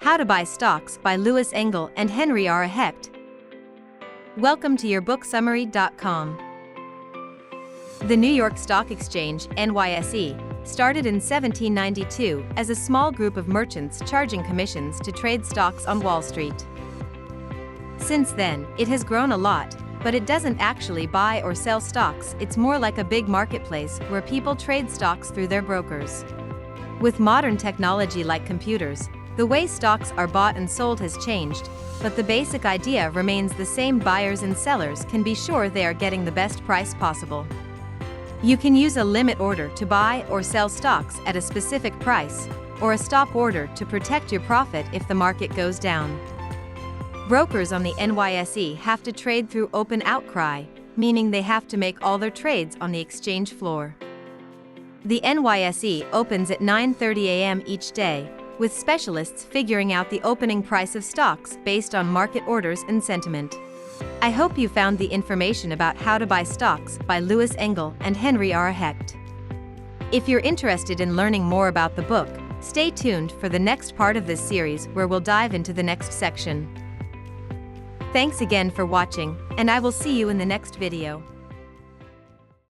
How to Buy Stocks by Louis Engel and Henry R. Hecht. Welcome to YourBookSummary.com. The New York Stock Exchange, NYSE, started in 1792 as a small group of merchants charging commissions to trade stocks on Wall Street. Since then, it has grown a lot, but it doesn't actually buy or sell stocks. It's more like a big marketplace where people trade stocks through their brokers. With modern technology like computers, the way stocks are bought and sold has changed, but the basic idea remains the same. Buyers and sellers can be sure they are getting the best price possible. You can use a limit order to buy or sell stocks at a specific price, or a stop order to protect your profit if the market goes down. Brokers on the NYSE have to trade through open outcry, meaning they have to make all their trades on the exchange floor. The NYSE opens at 9:30 a.m. each day, with specialists figuring out the opening price of stocks based on market orders and sentiment. I hope you found the information about How to Buy Stocks by Louis Engel and Henry R. Hecht. If you're interested in learning more about the book, stay tuned for the next part of this series where we'll dive into the next section. Thanks again for watching, and I will see you in the next video.